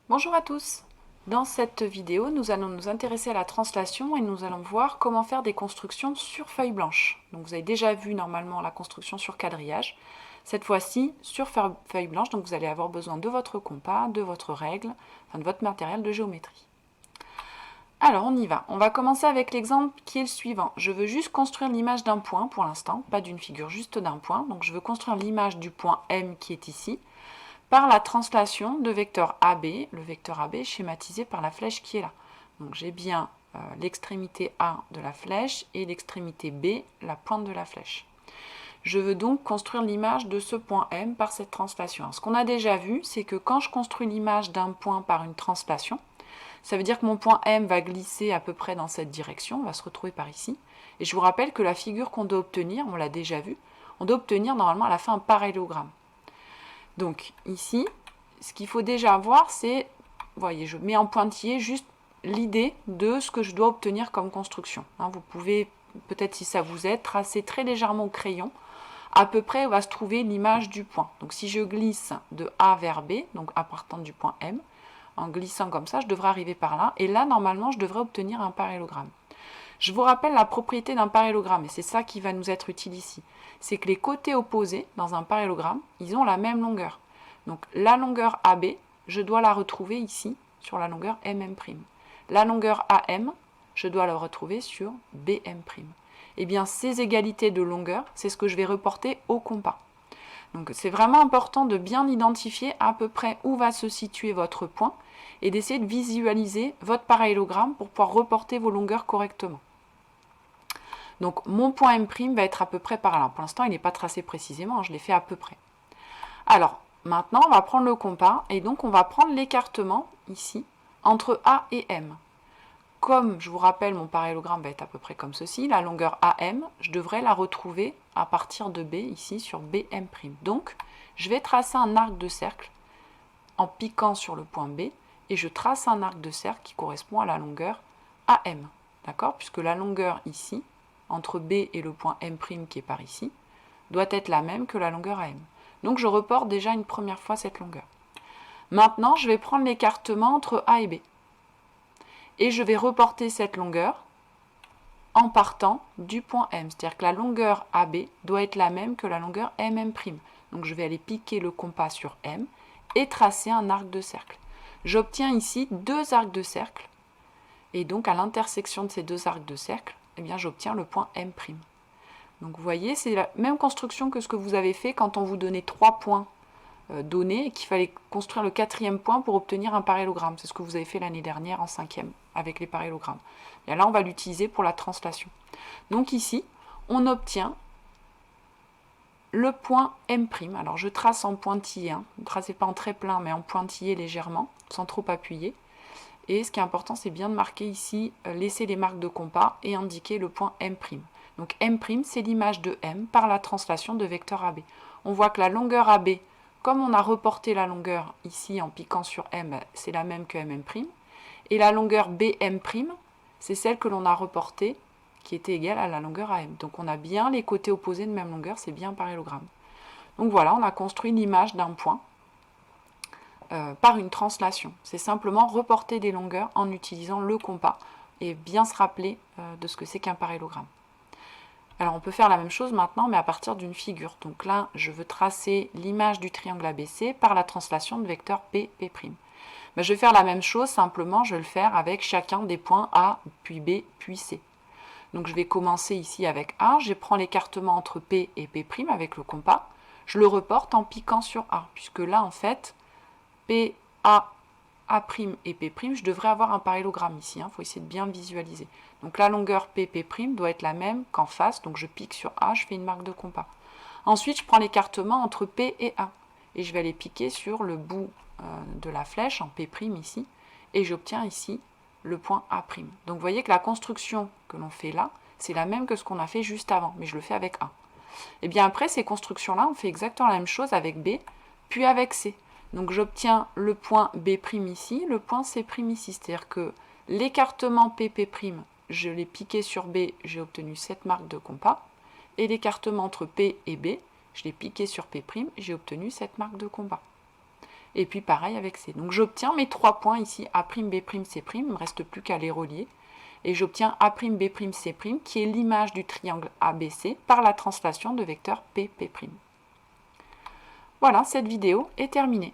Bonjour à tous. Dans cette vidéo, nous allons nous intéresser à la translation et nous allons voir comment faire des constructions sur feuille blanche. Donc vous avez déjà vu normalement la construction sur quadrillage. Cette fois-ci, sur feuille blanche, donc vous allez avoir besoin de votre compas, de votre règle, enfin de votre matériel de géométrie. Alors on y va. On va commencer avec l'exemple qui est le suivant. Je veux juste construire l'image d'un point pour l'instant, pas d'une figure, juste d'un point. Donc je veux construire l'image du point M qui est ici, par la translation de vecteur AB, le vecteur AB schématisé par la flèche qui est là. Donc j'ai bien l'extrémité A de la flèche et l'extrémité B, la pointe de la flèche. Je veux donc construire l'image de ce point M par cette translation. Alors, ce qu'on a déjà vu, c'est que quand je construis l'image d'un point par une translation, ça veut dire que mon point M va glisser à peu près dans cette direction, on va se retrouver par ici. Et je vous rappelle que la figure qu'on doit obtenir, on l'a déjà vu, on doit obtenir normalement à la fin un parallélogramme. Donc ici, ce qu'il faut déjà voir, c'est, vous voyez, je mets en pointillé juste l'idée de ce que je dois obtenir comme construction. Vous pouvez, peut-être si ça vous aide, tracer très légèrement au crayon, à peu près où va se trouver l'image du point. Donc si je glisse de A vers B, donc à partant du point M, en glissant comme ça, je devrais arriver par là, et là, normalement, je devrais obtenir un parallélogramme. Je vous rappelle la propriété d'un parallélogramme, et c'est ça qui va nous être utile ici. C'est que les côtés opposés, dans un parallélogramme, ils ont la même longueur. Donc la longueur AB, je dois la retrouver ici, sur la longueur MM'. La longueur AM, je dois la retrouver sur BM'. Et bien ces égalités de longueur, c'est ce que je vais reporter au compas. Donc c'est vraiment important de bien identifier à peu près où va se situer votre point, et d'essayer de visualiser votre parallélogramme pour pouvoir reporter vos longueurs correctement. Donc mon point M' va être à peu près par là. Pour l'instant, il n'est pas tracé précisément, je l'ai fait à peu près. Alors, maintenant, on va prendre le compas, et donc on va prendre l'écartement, ici, entre A et M. Comme, je vous rappelle, mon parallélogramme va être à peu près comme ceci, la longueur AM, je devrais la retrouver à partir de B, ici, sur BM'. Donc, je vais tracer un arc de cercle en piquant sur le point B, et je trace un arc de cercle qui correspond à la longueur AM. D'accord? Puisque la longueur ici, entre B et le point M' qui est par ici, doit être la même que la longueur AM. Donc je reporte déjà une première fois cette longueur. Maintenant, je vais prendre l'écartement entre A et B. Et je vais reporter cette longueur en partant du point M. C'est-à-dire que la longueur AB doit être la même que la longueur MM'. Donc je vais aller piquer le compas sur M et tracer un arc de cercle. J'obtiens ici deux arcs de cercle. Et donc à l'intersection de ces deux arcs de cercle, eh bien j'obtiens le point M'. Donc vous voyez, c'est la même construction que ce que vous avez fait quand on vous donnait 3 points donnés et qu'il fallait construire le 4e point pour obtenir un parallélogramme. C'est ce que vous avez fait l'année dernière en 5e avec les parallélogrammes. Et là, on va l'utiliser pour la translation. Donc ici, on obtient le point M'. Alors je trace en pointillé, ne tracez pas en trait plein, mais en pointillé légèrement, sans trop appuyer. Et ce qui est important, c'est bien de marquer ici, laisser les marques de compas et indiquer le point M'. Donc M', c'est l'image de M par la translation de vecteur AB. On voit que la longueur AB, comme on a reporté la longueur ici en piquant sur M, c'est la même que MM'. Et la longueur BM', c'est celle que l'on a reportée, qui était égale à la longueur AM. Donc on a bien les côtés opposés de même longueur, c'est bien un parallélogramme. Donc voilà, on a construit l'image d'un point par une translation. C'est simplement reporter des longueurs en utilisant le compas et bien se rappeler de ce que c'est qu'un parallélogramme. Alors on peut faire la même chose maintenant, mais à partir d'une figure. Donc là, je veux tracer l'image du triangle ABC par la translation de vecteur P, P'. Ben, je vais faire la même chose, simplement je vais le faire avec chacun des points A, puis B, puis C. Donc je vais commencer ici avec A, je prends l'écartement entre P et P' avec le compas, je le reporte en piquant sur A, puisque là en fait, P, A, A' et P', je devrais avoir un parallélogramme ici, faut essayer de bien visualiser. Donc la longueur P, P' doit être la même qu'en face, donc je pique sur A, je fais une marque de compas. Ensuite, je prends l'écartement entre P et A, et je vais aller piquer sur le bout de la flèche en P' ici, et j'obtiens ici le point A'. Donc vous voyez que la construction que l'on fait là, c'est la même que ce qu'on a fait juste avant, mais je le fais avec A. Et bien après ces constructions-là, on fait exactement la même chose avec B, puis avec C. Donc j'obtiens le point B' ici, le point C' ici, c'est-à-dire que l'écartement PP', je l'ai piqué sur B, j'ai obtenu cette marque de compas, et l'écartement entre P et B, je l'ai piqué sur P', j'ai obtenu cette marque de compas. Et puis pareil avec C. Donc j'obtiens mes 3 points ici, A', B', C', il ne me reste plus qu'à les relier. Et j'obtiens A', B', C', qui est l'image du triangle ABC par la translation de vecteur P'. Voilà, cette vidéo est terminée.